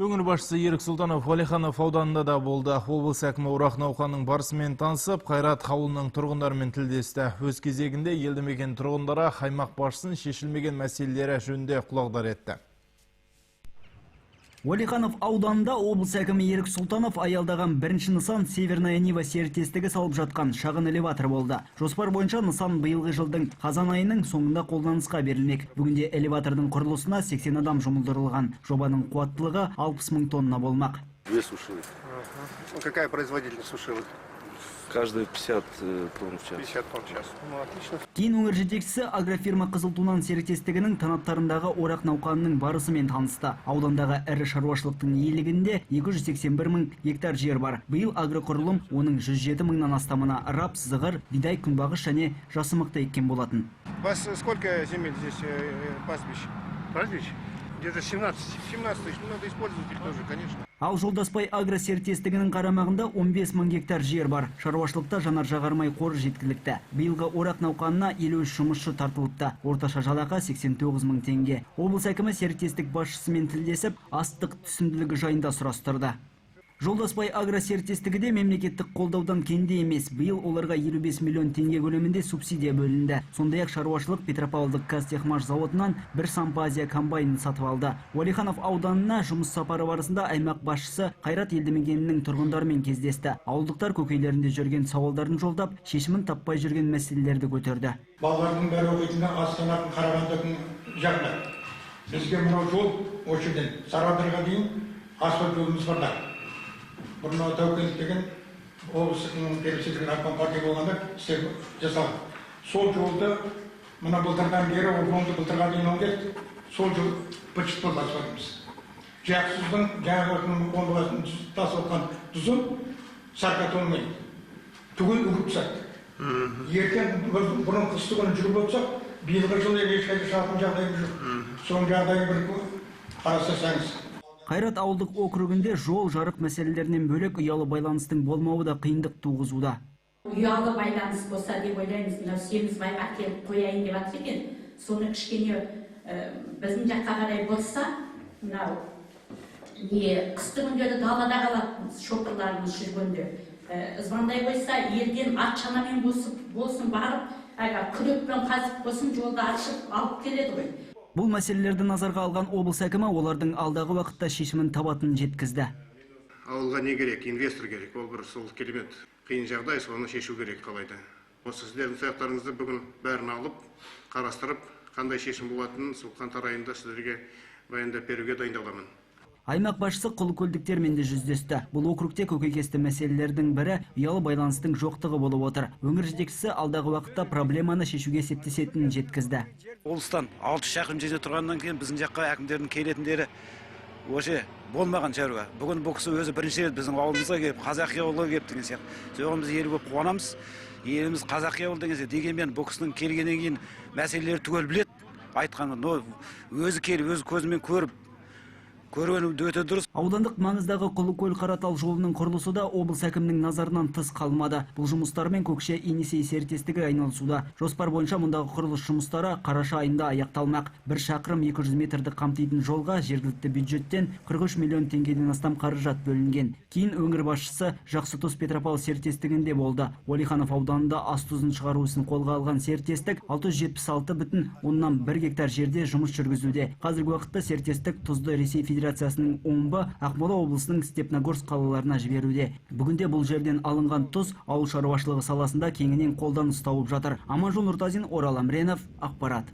Өңір башысы Ерік Сұлтанов Уәлиханов ауданында да болды. Облыс әкімі Орақ науқанның барысымен танысып, Қайрат ауылының тұрғындарымен тілдесті. Өз кезегінде елді мекен тұрғындары аймақ басшысының шешілмеген мәселелері жөнінде құлағдар етті. Уәлиханов ауданында облыс әкімі Ерік Сұлтанов аялдаған бірінші нысан Северная Нива серіктестігі салып жатқан шағын элеватор болды. Жоспар бойынша нысан биылғы жылдың қазан айының соңында қолданысқа берілмек. Бүгінде элеватордың құрылысына 80 адам жұмылдырылған. Жобаның қуаттылығы 60 мың тонна болмақ. 2 сушилы. Какая производительность сушилок? Каждый 50 тонн в час. 50 тонн в час. Ну, отлично. Кейін өңір жетекшісі агрофирма Қызыл Тунан серіктестігінің танаптарындағы орақ науқанының барысымен танысты. Аудандағы ірі шаруашылықтың иелігінде 281 мың гектар жер бар. Биыл агроқұрылым оның 107 мыңнан астамына рапс, зығыр, бидай, күнбағыш және жасымықты еккен болатын. У вас сколько земель здесь пастбищ? Пастбищ? Где-то 17. 17 тысяч. Надо использовать их тоже, конечно. Ал Жолдаспай агро серіктестігінің қарамағында 15 мың гектар жер бар. Шаруашылықта жанар-жағармай қоры жеткілікті. Биылғы орақ науқанына 53 жұмысшы тартылыпты. Орташа жалақы 89 мың теңге. Облыс әкімі серіктестік басшысымен тілдесіп, астық түсімділігі жайында сұрастырды. Жолдаспай агро серіктестігі де мемлекеттік қолдаудан кенде емес. Биыл оларға 55 миллион теңге көлемінде субсидия бөлінді. Сондай-ақ шаруашылық Петропавлдық Қазтехмаш заводынан бір Сампазия комбайнын сатып алды. Уәлиханов ауданына жұмыс сапары барысында аймақ басшысы Қайрат елді мекенінің тұрғындарымен кездесті. Ауылдықтар көкейлерінде жүрген сауалдарын жолдап, шешімін таппай жүрген мәселелерді көтерді. Балалардың бәрі оқитыны Астананың Қарағандының жағында. Бізге мынау жол очыдан Сарыадырға дейін асфальт жолымыз бар да. Бұрын тәуекел деген облыстың персидігін атқан партия болғанда істеп жасалды. Сол жолды мына былтырдан бері жолды былтырға дейін өңдеп, сол жол бытшыт болды асфальтымыз. Жақсыздың жаңағы ондығасын тасып отқан тұзын сарқатонмен түгел үгіп тастады. Ертең бұрын қысты күні жүріп өтсек, биылғы жылы ешқайда шығатын жағдайымыз жоқ. Соның жағдайын бір қарастырсаңыз. Қайрат ауылдық округінде жол жарық мәселелерінен бөлек ұялы байланыстың болмауы да қиындық туғызуда. Ұялы байланыс болса деп ойлаймыз, мынау Семізбайға әкеліп қояйын деп жатыр екен. Соны кішкене біздің жаққа қарай болса, мынау қысты күндері далада қалады шопырларымыз жүргенде. Звондай қойса, елден ат шанамен болсын барып, күрекпен қазып болсын жолды ашып алып келеді ғой. Бұл мәселелерді назарға алған облыс әкімі олардың алдағы уақытта шешімін табатынын жеткізді. Ауылға не керек? Инвестор керек. Ол бір сол керемет қиын жағдай, соны шешу керек қалайда. Осы сіздердің сұрақтарыңызды бүгін бәрін алып, қарастырып, қандай шешім болатынын сол қаңтар айында сіздерге баяндап беруге дайындаламын. Аймақ басшысы құлы-көлдіктермен де жүздесті. Бұл округте көкейкесті мәселелердің бірі ұялы байланыстың жоқтығы болып отыр. Өңір жетекшісі алдағы уақытта проблеманы шешуге септесетінін жеткізді. Облыстан 6 шақырым жерде тұрғаннан кейін біздің жаққа әкімдердің келетіндері өше болмаған шаруа. Бүгін бұл кісі өзі бірінші рет біздің ауылымызға келіп, қазақи ауылға келіп деген сияқты. Соған біз елі көп қуанамыз. Еліміз қазақи ауыл деген сияқты. Дегенмен бұл кісінің келгеннен кейін мәселелері түгел біледі. Айтқанын өзі келіп, өз көзімен көргені өте дұрыс. Аудандық маңыздағы Құлы-көл Қаратал жолының құрылысы да облыс әкімінің назарынан тыс қалмады. Бұл жұмыстармен Көкше Енисей серіктестігі айналысуда. Жоспар бойынша мұндағы құрылыс жұмыстары қараша айында аяқталмақ. 1 шақырым 200 метрді қамтитын жолға жергілікті бюджеттен 43 миллион теңгеден астам қаражат бөлінген. Кейін өңір басшысы Жақсытұз Петропавл серіктестігінде болды. Уәлиханов ауданында ас тұзын шығару ісін қолға алған серіктестік 676,1 гектар жерде жұмыс жүргізуде. Қазіргі уақытта серіктестік тұзды Ресей Федерациясының Омбы, Ақмола облысының Степногорск қалаларына жіберуде. Бүгінде бұл жерден алынған тұз ауыл шаруашылығы саласында кеңінен қолданыс тауып жатыр. Аманжол Нұртазин, Орал Амренов, ақпарат.